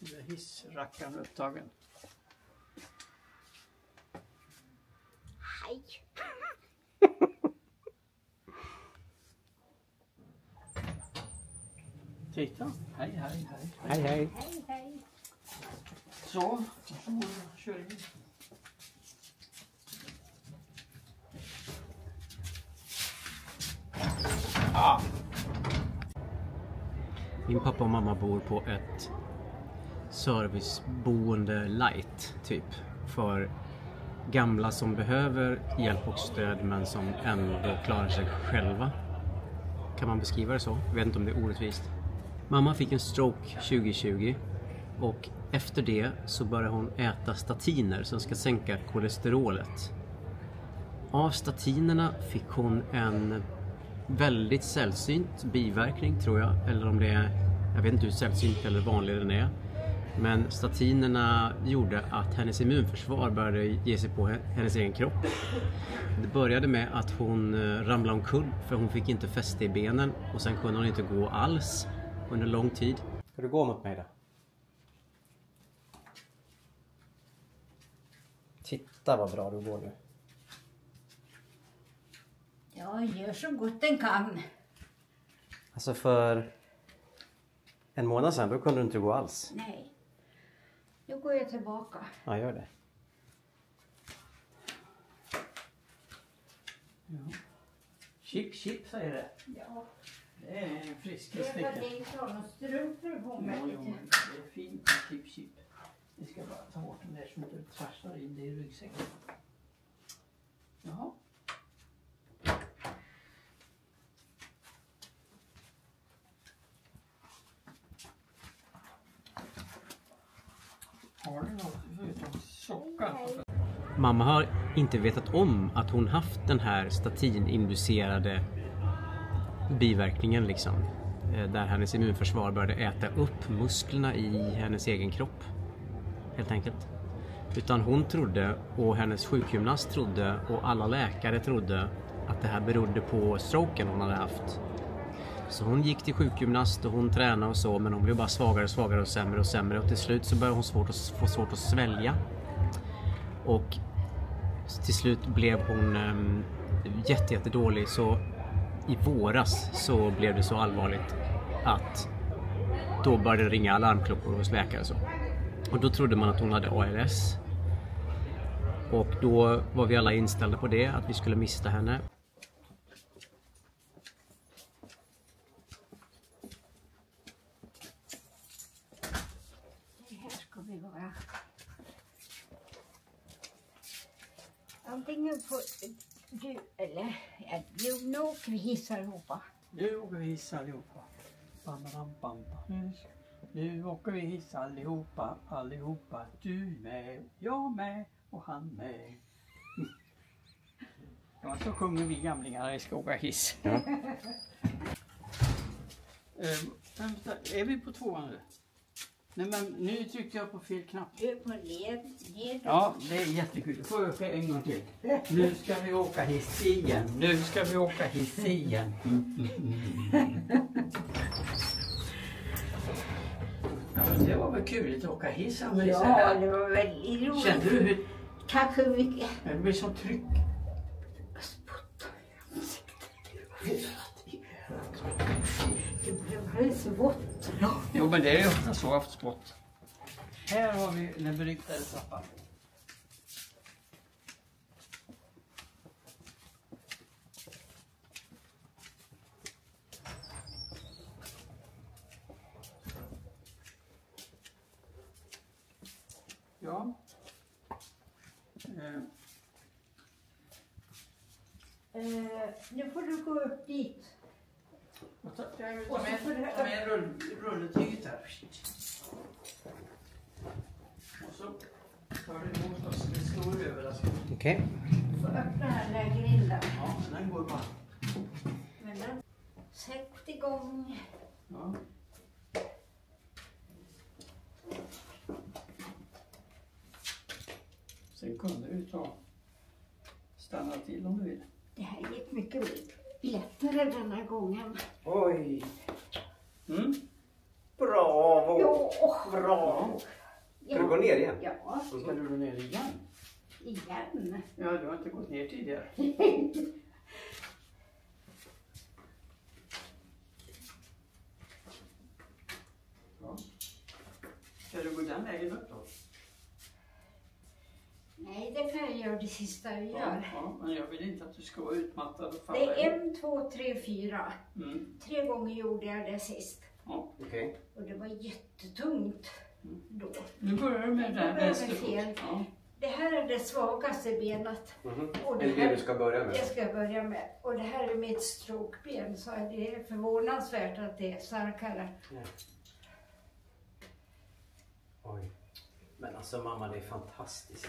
Nu är hissrackaren upptagen. Hej! Titta, hej, hej, hej. Hej, hej. Hej, hej! Så kör vi. Min pappa och mamma bor på ett serviceboende light typ för gamla som behöver hjälp och stöd men som ändå klarar sig själva. Kan man beskriva det så? Jag vet inte om det är orättvist. Mamma fick en stroke 2020 och efter det så började hon äta statiner som ska sänka kolesterolet. Av statinerna fick hon en väldigt sällsynt biverkning tror jag, eller om det är, jag vet inte hur sällsynt eller vanlig den är. Men statinerna gjorde att hennes immunförsvar började ge sig på hennes egen kropp. Det började med att hon ramlade omkull för hon fick inte fäste i benen och sen kunde hon inte gå alls under lång tid. Ska du gå mot mig då? Titta vad bra du går nu. Jag gör så gott den kan. Alltså för en månad sedan då kunde du inte gå alls. Nej. Nu går jag tillbaka. Ja, gör det. Ja. Chip, chip säger det. Ja. Det är en frisk Det är för sticka. att det inte har någon strumpor på mig. Ja, det är fint med chip, chip. Vi ska bara ta bort den där som du trasslar in det i ryggsäcken. Jaha. Har du något förutom socker? Mamma har inte vetat om att hon haft den här statininducerade biverkningen liksom. Där hennes immunförsvar började äta upp musklerna i hennes egen kropp. Helt enkelt. Utan hon trodde och hennes sjukgymnast trodde och alla läkare trodde att det här berodde på stroken hon hade haft. Så hon gick till sjukgymnast och hon tränade och så, men hon blev bara svagare och svagare och sämre och till slut så började hon få svårt att svälja. Och till slut blev hon jättedålig, så i våras så blev det så allvarligt att då började ringa alarmklockor hos läkare och så. Och då trodde man att hon hade ALS. Och då var vi alla inställda på det, att vi skulle mista henne. Här ska vi vara. Antingen får du eller nu åker vi hissar allihopa. Nu åker vi hiss allihopa. Bam, bam, bam, bam. Nu åker vi hiss allihopa, allihopa. Du med, jag med och han med. Ja, så sjunger vi gamlingar i ska åka hiss. Ja. Är vi på tvåan nu? Nej, men nu tryckte jag på fel knapp. Du är på ned. Ja, det är jättekul. Då får jag åka en gång till. Nu ska vi åka hiss igen. Nu ska vi åka hiss igen. Ja, men det var väl kul att åka hiss. Ja, det var väldigt roligt. Kände du hur Kanske mycket. det blir som tryck? Det blev alldeles vått. Jo, men det är ju ofta så haft spott. Här har vi den beryktade trappan. Ja. Nu får du gå upp dit. Ta med rulletyget här. Och så tar du emot oss med stor överraskning. Okej. Du får öppna den där grinden. Ja, den går bara. Men den sätt igång. Ja. Sen kunde du stanna till om du vill. Det här gick mycket lättare den här gången. Oj! Mm. Bravo! Ja. Bra! Ska du gå ner igen? Ja, Ska du gå ner igen? igen. Ja, du har inte gått ner tidigare. Ja. Ska du gå den vägen upp då? Nej, det kan jag göra det sista jag Ja, gör. ja, men jag vill inte att du ska vara utmattad och falla. Det är 1, 2, 3, 4. Mm. 3 gånger gjorde jag det sist. Ja. Okej. Och det var jättetungt då. Nu börjar du med Nu den börjar jag med vänsterfot. fel. Ja. Det här är det svagaste benet. Och Det är det du ska börja med? Det ska jag börja med. Och det här är mitt strokeben, så det är förvånansvärt att det är starkare. Ja. Oj. Men alltså mamma, det är fantastiskt.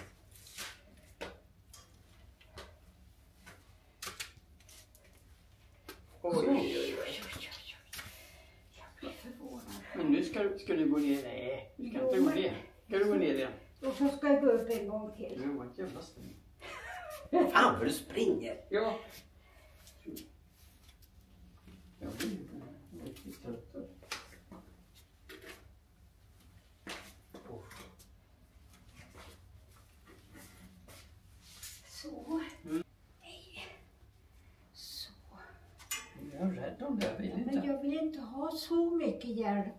Oj, oj, oj, oj. Jag blir förvånad. Men nu ska du gå ner. Nej, du ska inte gå ner. Ska du gå ner igen? Och så ska jag gå upp en gång till. Det var ett jävla spring. Fan vad du springer! Ja. Jag blir riktigt trött. Så. Mm. Nej. Så. Jag är rädd om det. Jag vill Ja, men inte. jag vill inte ha så mycket hjälp.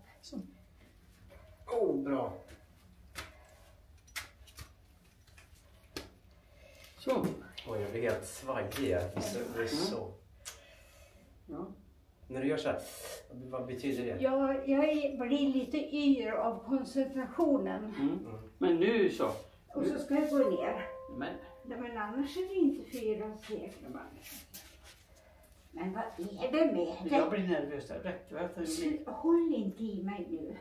Bra. Så. Oj, jag blir helt svajig här. Det är så. Ja. När du gör så här, vad betyder det? Jag blir lite yr av koncentrationen. Mm. Men nu så. Och så ska jag gå ner. Men. Nej, men annars är det inte 4 steg. Men vad är det med Jag dig? blir nervös där. Rätt. Vet du? Håll inte i mig nu.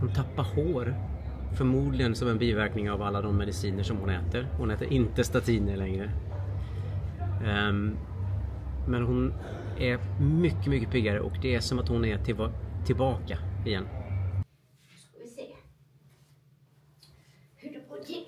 Hon tappar hår. Förmodligen som en biverkning av alla de mediciner som hon äter. Hon äter inte statiner längre. Men hon är mycket, mycket piggare och det är som att hon är tillbaka igen. Ska vi se hur det går till.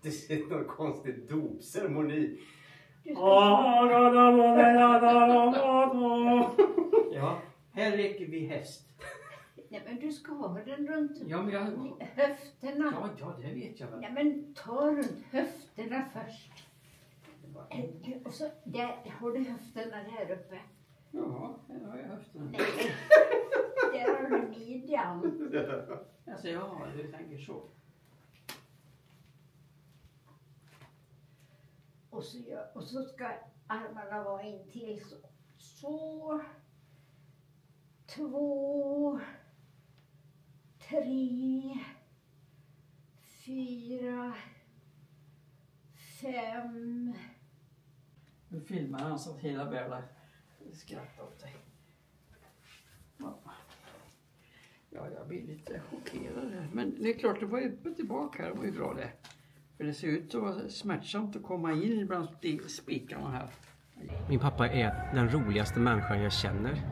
Det ser någon konstig dopceremoni. Ja, här leker vi häst. Nej, men du ska ha den runt Ja, men jag... höfterna. Ja, det vet jag väl. Nej, men ta runt höfterna först. Och så där har du höfterna där uppe. Ja, här har jag höften. Nej, där har du midjan. Alltså, ja, du tänker så. Och så ska armarna vara in till så. Så. 2, 3, 4, 5. Nu filmar han så att hela världen skrattar åt dig. Ja, jag blir lite chockerad här. Men det är klart, det var ju tillbaka. Det var ju bra det. För det ser ut att vara smärtsamt att komma in bland spikarna här. Min pappa är den roligaste människan jag känner.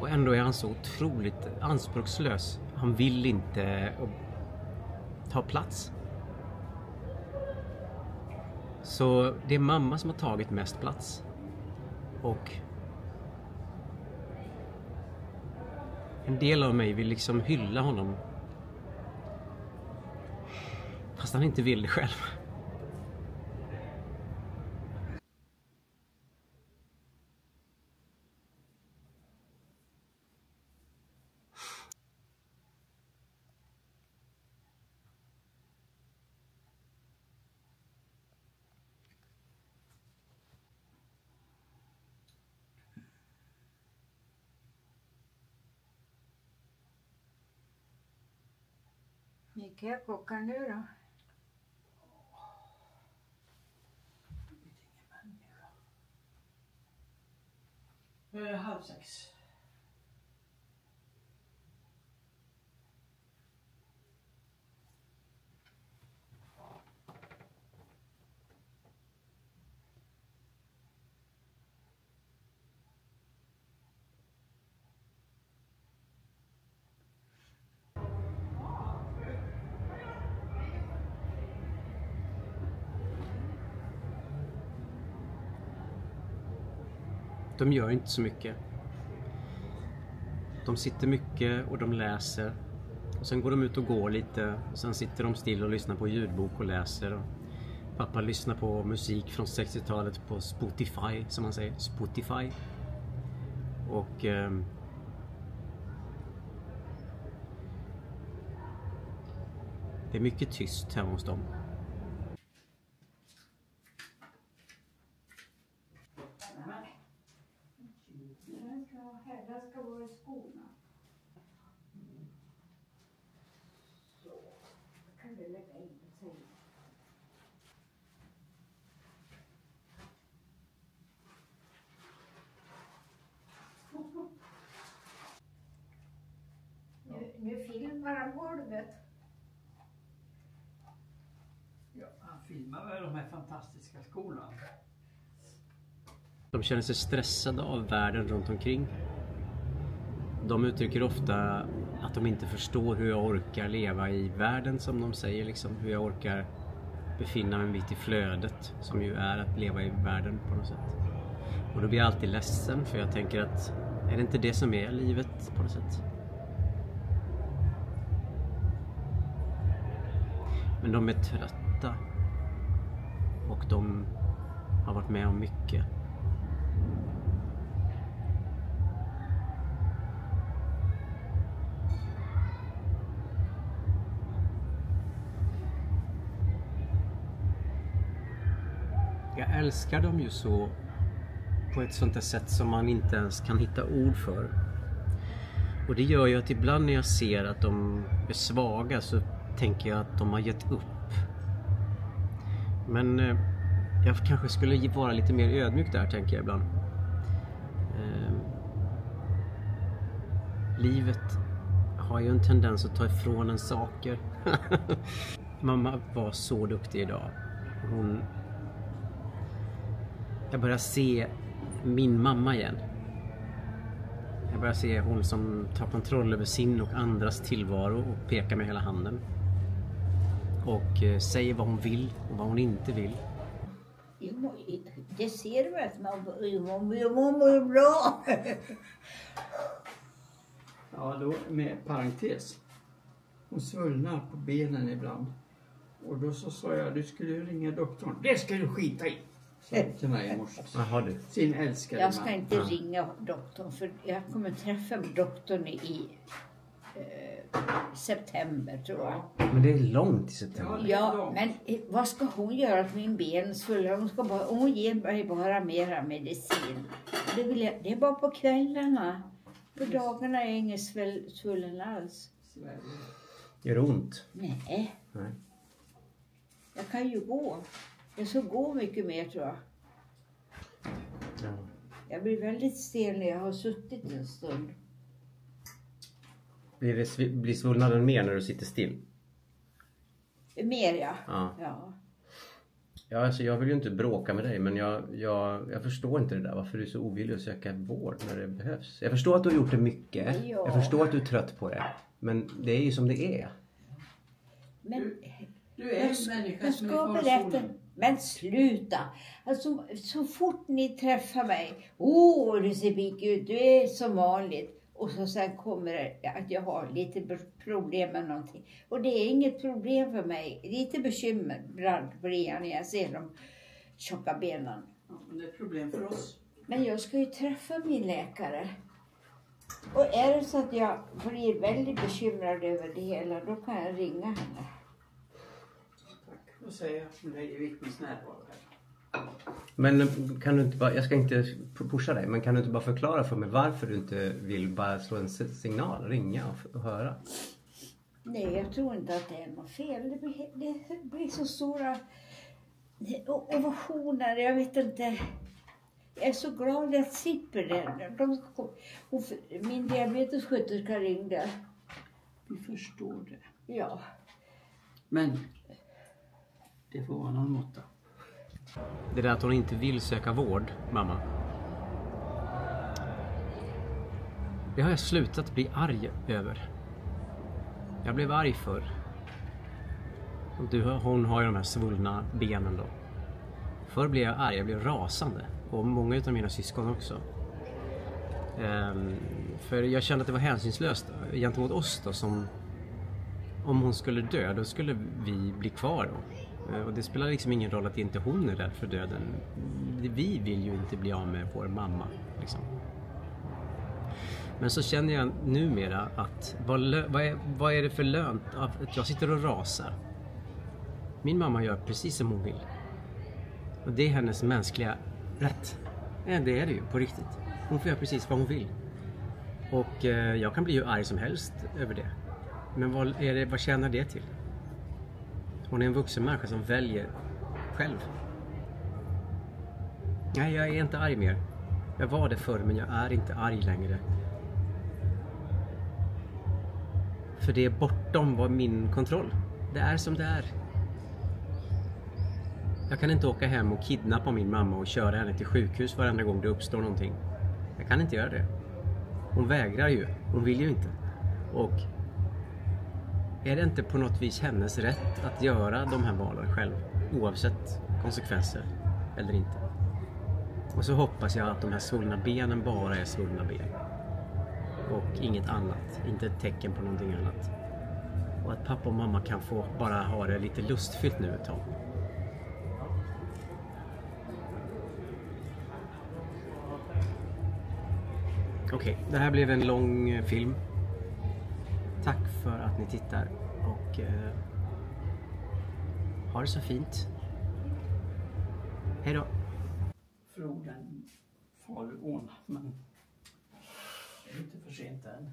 Och ändå är han så otroligt anspråkslös. Han vill inte ta plats. Så det är mamma som har tagit mest plats. Och en del av mig vill liksom hylla honom. Fast han inte vill det själv. Vilka jag kokar nu då? Halv 6. De gör inte så mycket. De sitter mycket och de läser. Och sen går de ut och går lite. Och sen sitter de still och lyssnar på ljudbok och läser. Och pappa lyssnar på musik från 60-talet på Spotify, som man säger. Spotify. Och det är mycket tyst hemma hos dem. Här ska vara skorna. Så, kan du lägga in sig. Nu filmar han golvet. Ja, han filmar väl de här fantastiska skolan. De känner sig stressade av världen runt omkring. De uttrycker ofta att de inte förstår hur jag orkar leva i världen, som de säger liksom. Hur jag orkar befinna mig mitt i flödet, som ju är att leva i världen på något sätt. Och då blir jag alltid ledsen, för jag tänker att är det inte det som är livet på något sätt? Men de är trötta. Och de har varit med om mycket. Jag älskar dem ju så på ett sånt där sätt som man inte ens kan hitta ord för. Och det gör ju att ibland när jag ser att de är svaga så tänker jag att de har gett upp. Men jag kanske skulle vara lite mer ödmjuk där, tänker jag ibland. Livet har ju en tendens att ta ifrån en saker. Mamma var så duktig idag. Jag börjar se min mamma igen. Jag börjar se hon som tar kontroll över sin och andras tillvaro och pekar med hela handen. Och säger vad hon vill och vad hon inte vill. Det ser du att man mår bra. Ja, då med parentes. Hon svullnar på benen ibland. Och då så sa jag, du skulle ringa doktorn. Det ska du skita i. Sa till mig i morse. Jaha du. Sin älskade Jag ska man. inte ringa doktorn, för jag kommer träffa doktorn i september, tror jag. Men det är långt i september. Ja, men vad ska hon göra åt min ben? Hon ger mig bara mera medicin. Det är bara på kvällarna. På dagarna är jag ingen svullen alls. Gör det ont? Nej. Nej. Jag kan ju gå. Jag ska gå mycket mer, tror jag. Ja. Jag blir väldigt stel när jag har suttit en stund. Blir svullnaden mer när du sitter still? Mer, ja. Ja. Ja, alltså jag vill ju inte bråka med dig, men jag förstår inte det där. Varför du är så ovillig att söka vård när det behövs. Jag förstår att du har gjort det mycket. Ja. Jag förstår att du är trött på det. Men det är ju som det är. Men Du är en människa jag som är ska i berätta. farozonen. Men sluta. Alltså, så fort ni träffar mig. Du ser pigg ut. Du är som vanligt. Och så sen kommer det att jag har lite problem med någonting. Och det är inget problem för mig. Lite bekymmer blir jag när jag ser de tjocka benen. Ja, men det är ett problem för oss. Men jag ska ju träffa min läkare. Och är det så att jag blir väldigt bekymrad över det hela, då kan jag ringa henne. Tack. Då säger jag som dig i vittnesnärvaro här. Men kan du inte bara, jag ska inte pusha dig, men kan du inte bara förklara för mig varför du inte vill bara slå en signal, ringa och höra? Nej, jag tror inte att det är något fel. Det blir så stora ovationer, jag vet inte. Jag är så glad att slipper det. Min diabetessköterska ringde. Vi förstår det. Ja. Men det får vara någon måtta. Det där att hon inte vill söka vård, mamma. Det har jag slutat bli arg över. Jag blev arg förr. Hon har ju de här svullna benen då. Förr blev jag arg, jag blev rasande. Och många av mina syskon också. För jag kände att det var hänsynslöst gentemot oss då, som om hon skulle dö, då skulle vi bli kvar då. Och det spelar liksom ingen roll att inte hon är rädd för döden. Vi vill ju inte bli av med vår mamma liksom. Men så känner jag numera att vad är det för lönt att jag sitter och rasar? Min mamma gör precis som hon vill. Och det är hennes mänskliga rätt. Det är det ju på riktigt. Hon får göra precis vad hon vill. Och jag kan bli hur arg som helst över det. Men vad tjänar det till? Hon är en vuxen människa som väljer själv. Nej, jag är inte arg mer. Jag var det förr, men jag är inte arg längre. För det är bortom min kontroll. Det är som det är. Jag kan inte åka hem och kidnappa min mamma och köra henne till sjukhus varenda gång det uppstår någonting. Jag kan inte göra det. Hon vägrar ju. Hon vill ju inte. Och är det inte på något vis hennes rätt att göra de här valen själv, oavsett konsekvenser eller inte? Och så hoppas jag att de här svullna benen bara är svullna ben. Och inget annat. Inte ett tecken på någonting annat. Och att pappa och mamma kan få bara ha det lite lustfyllt nu ett tag. Okej, det här blev en lång film. Tack för att ni tittar och ha det så fint. Hej då. Floden Faluån, men det är inte för sent än.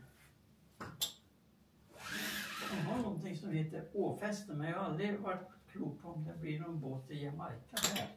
Jag har någonting som heter åfäste, men jag har aldrig varit klok på om det blir någon båt i Jamaica här.